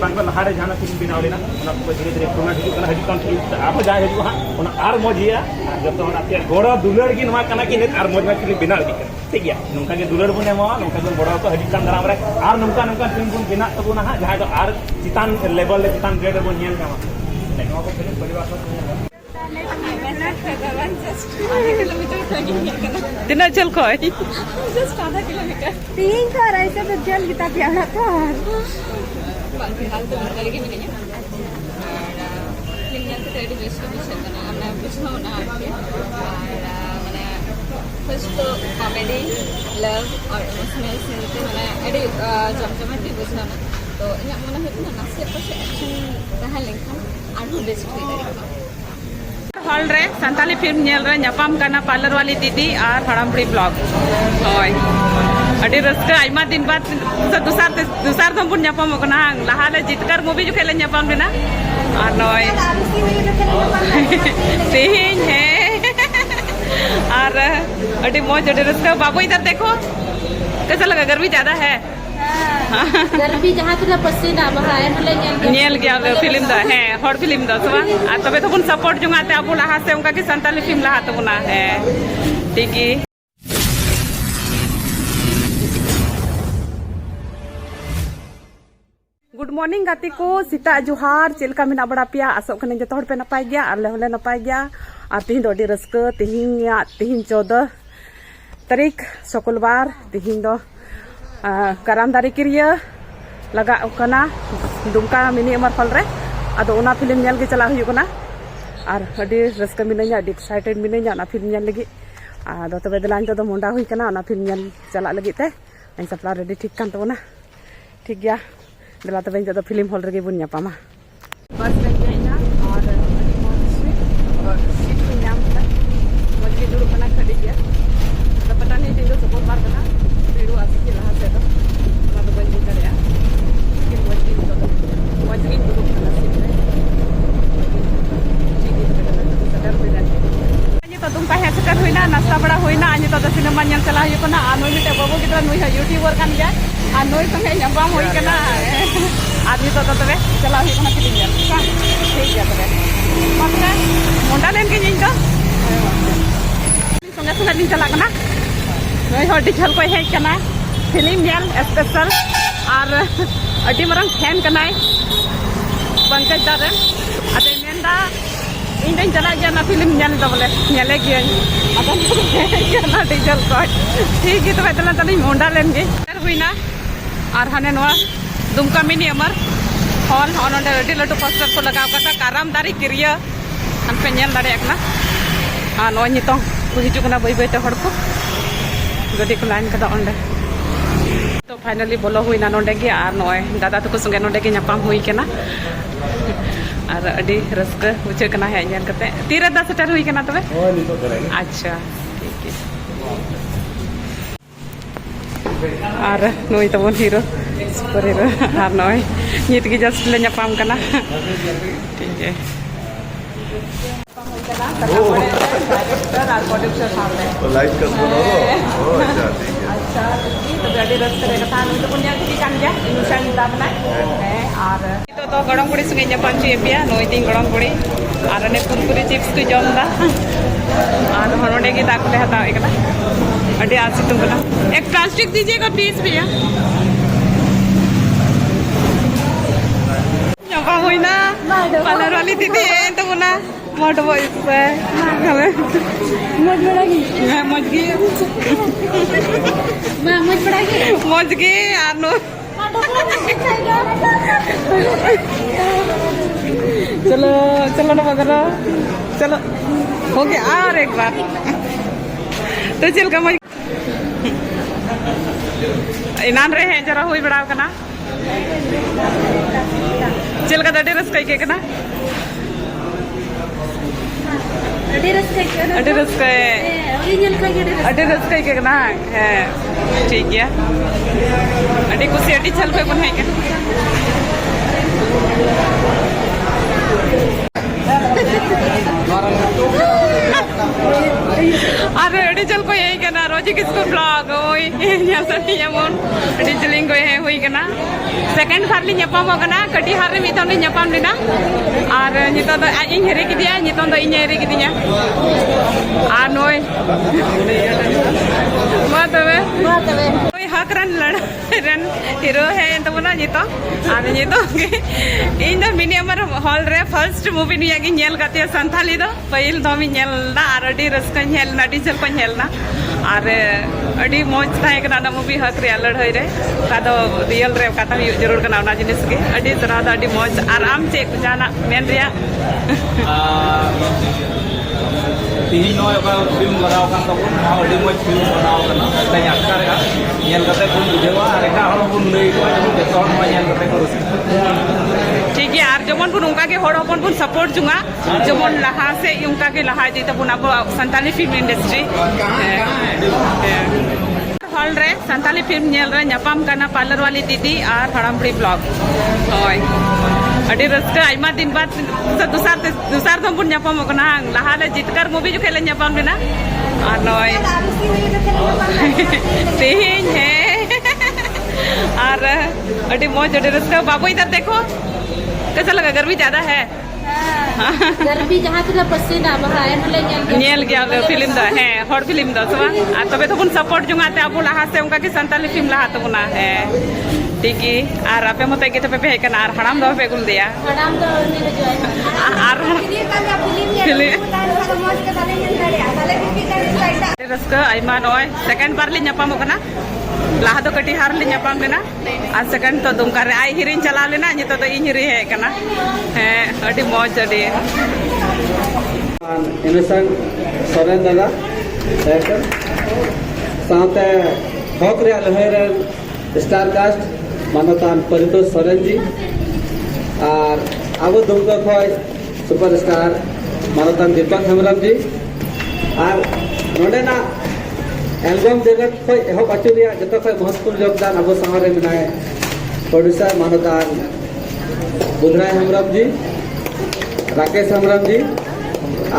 बांग लहारे जहां फिल्म बनाव लेना धीरे धीरे इम्प्रूवमेंट हजून फिल्म आप जहाँ हजूँ और मजिया जो तो गड़ दुलड़ की कि मज फिल्म बनाव इदी ठीक है नौका दुलड़ बन एमा नौका गड़ को हजून दाराम रे और नौका नौका फिल्म बन बना तबना हाँ जहाँ और चितान लेवल चितान ग्रेड बन ᱧᱟᱢᱟ फिल्म परिवार तना चल को जस्ट आधा किलोमीटर तीन कर ऐसे तो जल किता प्यारा था फिलहाल तो घर के मिलेंगे फिल्म जानते तेरी बेस्ट मिशन ना हमने पूछना ना आपके और मैंने फर्स्ट तो कॉमेडी लव और इमोशनल सीन थे मैंने एडी जमजमाटी पूछना ना तो इन मैंने होता ना से कुछ एक्शन कहां लिंक आठो बेस्ट हुई तरीका हॉल रे संताली फिल्म नेल रे ᱧᱟᱯᱟᱢ ᱠᱟᱱᱟ पार्लर वाली दीदी और हड़ामड़ी ब्लॉग होय अडी रस्का आइमा दिन बाद दूसर दम बुन ᱧᱟᱯᱟᱢ कना लहाले जितकर मूवी जो खेले ᱧᱟᱯᱟम लेना और नय तेहिन है और अडी मौज अडी रस्का बाबू इधर देखो कैसा लगा गर्मी ज्यादा है गर्मी जहाँ तुला पसीना बहाए बोले नेल गया फिल्म दा है हॉट फिल्म दा सवा आ तबे तो बुन सपोर्ट जुंगाते अब लहा से उनका की संताली फिल्म लहा तो बुना है ठीक है गुड मॉर्निंग गाती को सीता जोहार चेलका मेना बड़ा पिया आसो कने जतो हड़ पे नपाय गया आले होले नपाय गया और तिहिन दोडी रस्क तिहिन 14 तारीख शुक्रवार तिहिन दो कराम दारी किरिया लगा कना दुमका मिनी अमर फल रे अदो ओना फिल्म नेल के चला हुई कना और अडी रस्का मिनैया अडी एक्साइटेड मिनैया ना फिल्म नेल लगी आदो तबे दलान तो मोंडा हुई कना ओना फिल्म नेल चला लगी ते आई सप्ला रेडी ठीक कान तोना ठीक गया दला तबे तो फिल्म हॉल रे बुन ᱧᱟᱯᱟᱢᱟ बस में गईना और सीट को नाम था मजे दुड़ बना खड़ी गया तो पता नहीं दिन तो बहुत बार बना वीडियो आसी के लहा से तो बंद कर दिया लेकिन मजगी तो बना सीट में सदर पे जाते तो तुम पाहे सकर होइना नाश्ता बड़ा होइना आज तो सिनेमा ñel चला हुई कना आ नोई मिटे बाबू गिद्रा नोई यूट्यूबर कान गया आ नोई संगे ᱧᱟᱯᱟᱢ होई कना आदमी तो तबे चला हुई कना फिल्म ñel ठीक गया तबे मात्रा मोंडा लेन के इन का संगे संगे दिन चला कना नोई हो डिजल को हेज कना फिल्म ñel स्पेशल और अडी मरंग फैन कनाय पंकज दारे अदे मेंदा इन दिन चला गया ना फिल्म ñel दा बोले ñele गया अदन कना डिजल को ठीक है तो बेतला तनी मोंडा लेन गे हुईना और हाने नोआ Dumka mini Amar hall on अडी लटू पोस्टर को लगाव कता काराम दारी किरिया हम पे ñel दारे एकना आ नो नितो को हिजु कना बई बई ते हड़ को गडी को लाइन कदा ओंडे तो फाइनली बोलो हुईना नोंडे गे और नोय दादा तो को संगे नोंडे गे ᱧᱟᱯᱟᱢ हुई केना और अडी रस्क बुझे कना है ñel कते तीरे दा सेटर हुई केना तबे अच्छा ठीक है और नोय तो बोन हीरो सुपर हीरो और नोय नित गे जस्ट ले ᱧᱟᱯᱟᱢ कना ठीक है लाइक कर दो अच्छा ठीक है अच्छा तो गाड़ी रस्ते रे कथा तो पुण्या की कान गया इनुसान दाबना है और तो गड़म गुड़ी संगे ᱧᱟᱯᱟᱢ ची पिया नोई दिन गड़म गुड़ी और ने कुरकुरी चिप्स को जमदा और हनोडे की दाक ले हता एकला अडी आसी तुम बना एक प्लास्टिक दीजिएगा प्लीज भैया ᱧᱟᱯᱟᱢ होइना पार्लर वाली दीदी है तो बोला मोट वॉइस पे मज बड़ागी मजगी मज बड़ागी मजगी आनो चलो चलो ना मगर चलो हो गया और एक बार तो चल का मज इनान रहे हैं जरा हुई बड़ा कना चल का दडे रस कई के कना अड्रेस कई के ना है ठीक है अडी कुछ अडी चल पे बन है के अरे अड़ी चल को यही करना रोजी किसको ब्लॉग ओई यहाँ से यमोन अड़ी चलिंग को यही हुई करना सेकंड बार ली ᱧᱟᱯᱟᱢ ᱠᱟᱱᱟ ᱠᱟᱹᱴᱤ ᱦᱟᱨ ᱨᱮ ᱢᱤᱫᱴᱟᱝ ᱞᱤᱧ ᱧᱟᱯᱟᱢ ᱞᱮᱱᱟ ᱟᱨ ᱱᱤᱛᱚᱜ ᱫᱚ ᱟᱡ ᱤᱧ ᱦᱤᱨᱤ ᱠᱮᱫᱮᱭᱟ ᱱᱤᱛᱚᱜ ᱫᱚ ᱤᱧ ᱦᱤᱨᱤ ᱠᱮᱫᱤᱧᱟ ᱟᱨ ᱱᱚᱭ ᱢᱟ ᱛᱚᱵᱮ ᱱᱚᱭ ᱦᱟᱠ ᱨᱮᱱ ᱞᱟᱲᱟᱨᱮᱱ ᱦᱤᱨᱳ ᱦᱮᱡ ᱮᱱ ᱛᱟᱵᱚᱱᱟ ᱱᱤᱛᱚᱜ ᱟᱨ ᱱᱤᱛᱚᱜ ᱤᱧ ᱫᱚ ᱢᱤᱱᱤᱭᱟᱢᱟᱨ ᱦᱚᱞ ᱨᱮ ᱯᱷᱟᱨᱥᱴ ᱢᱩᱵᱷᱤ ᱱᱤᱭᱟᱹ ᱜᱤᱧ ᱧᱮᱞ ᱠᱟᱛᱮ ᱥᱟᱱᱛᱟᱞᱤ ᱫᱚ ᱯᱟᱹᱦᱤᱞ ᱫᱚᱢᱤᱧ ᱧᱮᱞᱫᱟ ᱟᱨ ᱟᱹᱰᱤ ᱨᱟᱹᱥᱠᱟᱹᱧ ᱧᱮᱞᱱᱟ ᱟᱹᱰᱤ ᱡᱷᱟᱹᱞ ᱠᱚᱧ ᱧᱮᱞᱱᱟ ᱟᱨ ᱟᱹᱰᱤ ᱢᱚᱡᱽ ᱛᱟᱦᱮᱸ ᱠᱟᱱᱟ ᱚᱱᱟ ᱢᱩᱵᱷᱤ ᱦᱟᱠ ᱨᱮᱭᱟᱜ ᱞᱟᱹᱲᱦᱟᱹᱭ ᱨᱮ ᱚᱠᱟ ᱫᱚ ᱨᱤᱭᱮᱞ ᱨᱮ ᱚᱠᱟᱴᱟᱜ ᱦᱩᱭᱩᱜ ᱡᱟᱹᱨᱩᱲ ᱠᱟᱱᱟ ᱚᱱᱟ ᱡᱤᱱᱤᱥ ᱜᱮ ᱟᱹᱰᱤ ᱥᱟᱨᱦᱟᱣ ᱫᱚ ᱟᱹᱰᱤ ᱢᱚᱡᱽ ᱟᱨ ᱟᱢ ᱪᱮᱫ ᱡᱟᱦᱟᱱᱟᱜ ᱢᱮᱱ ᱨᱮᱭᱟᱜ तीन फिल्म बनाव मज फिल्म बनाव आटकार बन बुझेवा और एट बन लैवा को ठीक है और जमन बन उनका के हर हपन बन सपोर्ट जुंगा जमन लहा से उनका के लहा दी तबन अब संताली फिल्म इंडस्ट्री हॉल रे संताली फिल्म नेल रे ᱧᱟᱯᱟᱢ काना पार्लर वाली दीदी और हड़ामबड़ी ब्लॉग होय अड़ी रस्का आयमा दिन बाद दूसर दम बन ᱧᱟᱯᱟᱢ कना लहा ले जितकर मूवी जो खेले ᱧᱟᱯᱟम लेना और नय तेहिन है और अड़ी मौज अड़ी रस्का बाबू इधर देखो कैसा लगा गर्मी ज्यादा है गर्मी जहाँ से पसीना वहाँ नेल गया फिल्म दा है हॉट फिल्म दा सब आ तबे तो बन सपोर्ट जुंगाते अब लहा से उनका की संताली फिल्म लहा तो बना है ठीक है और आपे मत के तबे पे कना और हड़ाम दो पे गुल दिया हड़ाम दो और रस्का आइमा नय सेकंड बार ली ᱧᱟᱯᱟᱢ कना लहा तो कटी हार ली ᱧᱟᱯᱟम लेना और सेकंड तो दुमका रे आई हिरिन चला लेना नितो तो इन हिरी है कना है अडी मौज अडी इनोसेंट सोरेन दादा साथे हक रे लहर स्टार कास्ट मानतान परितोष सोरेन जी और अब दुमका खय सुपरस्टार मानतान दीपक हेमब्रम जी और नोडेना एल्बम जगत खय एहब आचुरिया जत खय महत्वपूर्ण योगदान अब सामने मेनाय प्रोड्यूसर मानतान बुधराय हेमब्रम जी राकेश हेमब्रम जी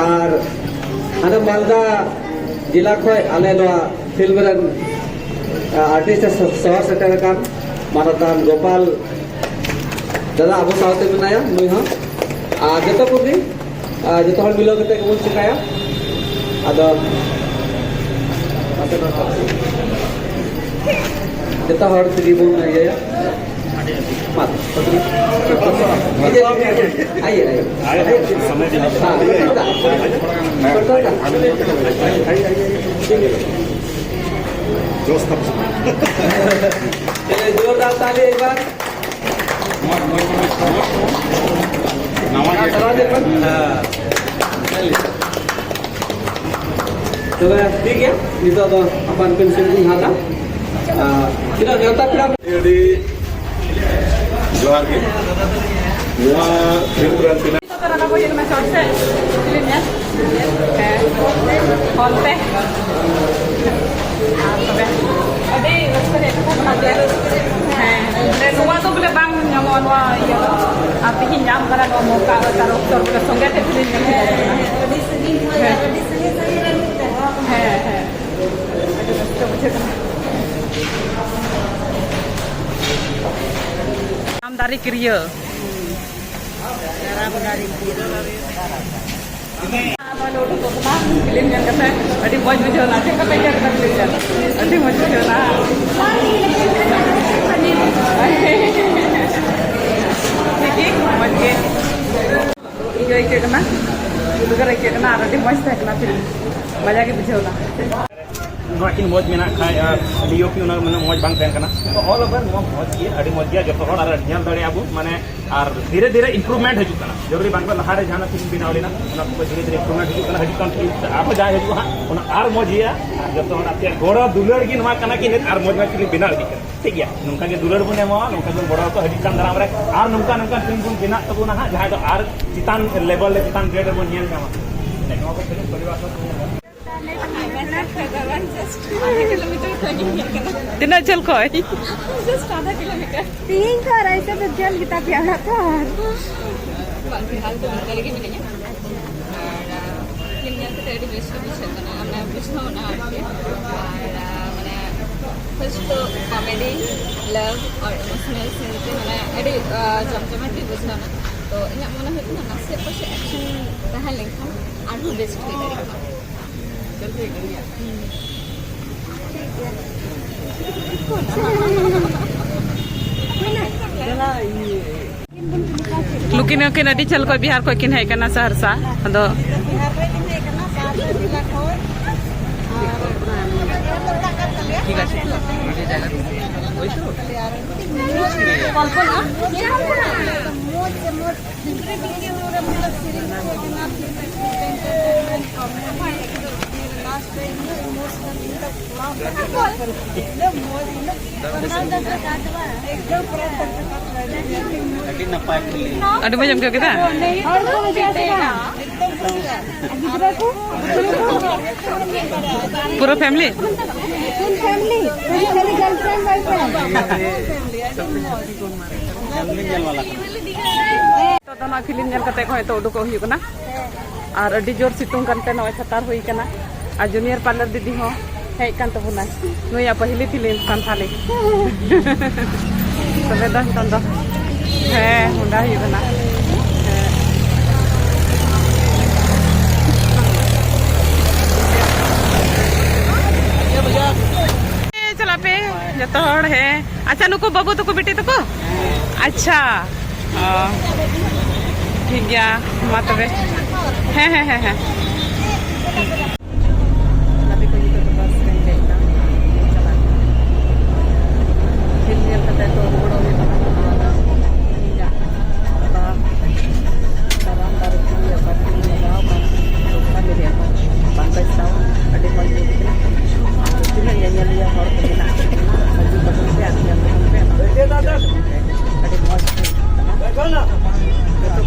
और आने मालदा जिला खय आले नोआ फिल्म रन आर्टिस्ट सहर सेटर कान मानतान गोपाल दादा अब सावते मेनाया नुई हां आ जत कोगी जत हर मिलो कते कोन चिकाया आदो जत हर तिरी बोन या मत आइए समय चलिए जोरदार ताली एक बार तो ठीक है नितो तो अपन पेंशन की हाता किना नेवता पिड़ा एडी जोहार के नोआ फिल्म रन पिना तो रना को ये मैं शॉर्ट से फिल्म है हॉल पे अभी उसको देखो बना दिया है नोआ तो बोले बांग नोआ नोआ ये आप ही नाम करा नो मौका तारो तो बोले संगे थे फिल्म है रामदारी क्रिया फिल्म जन करते अभी मौज बुझेना थे कते क्या करते फिल्म अभी मौज बुझेना ठीक है मौज के इयो एक करना उधर एक करना अभी मौज थे करना फिल्म मजा के बुझेना किन मौज में खाए लियो की मैंने मौज बांग तहन करना तो ऑल ओवर मौज की अड़ी मौज गया जो हर ᱧᱮᱞ दाड़े आबो माने और धीरे धीरे इंप्रूवमेंट हजू करना जरूरी बांग लहा रे जहां फिल्म बनाव लेना धीरे धीरे इंप्रूवमेंट हजू करना हजू कान फिल्म आप जाय हजू हां और मौज हिया जो तो आते गोड़ा दुलड़ की नवा कना की और मौज में फिल्म बनाव दी ठीक गया नोका के दुलड़ बने मा नोका के बड़ा तो हजू कान दाराम रे और नोका नोका फिल्म बन बिना तबना हां जहां तो और चितान लेवल ले चितान ग्रेड बन ᱧᱮᱞ ᱧᱟᱢᱟ नोका को फिल्म परिवार दिन चल को जस्ट आधा किलोमीटर तीन कर ऐसे तो जल कितना प्यारा था फिलहाल तो करेगी भी नहीं है और फिल्म ᱧᱮᱞ ᱠᱟᱛᱮ ᱟᱹᱰᱤ ᱵᱮᱥ ᱜᱮ ᱵᱩᱡᱷᱟᱹᱜ ᱠᱟᱱᱟ ᱢᱟᱱᱮ ᱵᱩᱡᱷᱟᱹᱣᱱᱟ ᱟᱨᱠᱤ ᱟᱨ ᱢᱟᱱᱮ फर्स्ट तो कॉमेडी लव और इमोशनल सीन थे मैंने अड़ी जमजमाट भी बुझना तो इन मन होना नासे पास एक्शन तहन लेखन आरु बेस्ट हो लुकिन किन अड़ी चल को बिहार को किन है कना सहरसा अदो ठीक है अड़ी मजम क्यों किता पूरा फैमिली गर्लफ्रेंड तो दोनों फिल्म नेल कते को तो उडुको हुई कना और अड़ी जोर सितुंग करते नय छतार हुई कना और जूनियर पार्लर दीदी हो हेज कान तबुना नुया पहली फिल्म संथाली तबे दो हे हुंडा हुई कना चला पे जतो हड़ है अच्छा नुको बाबू तो को बेटी तो को अच्छा ठीक गया मा तबे है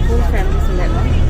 फुल फैमिली से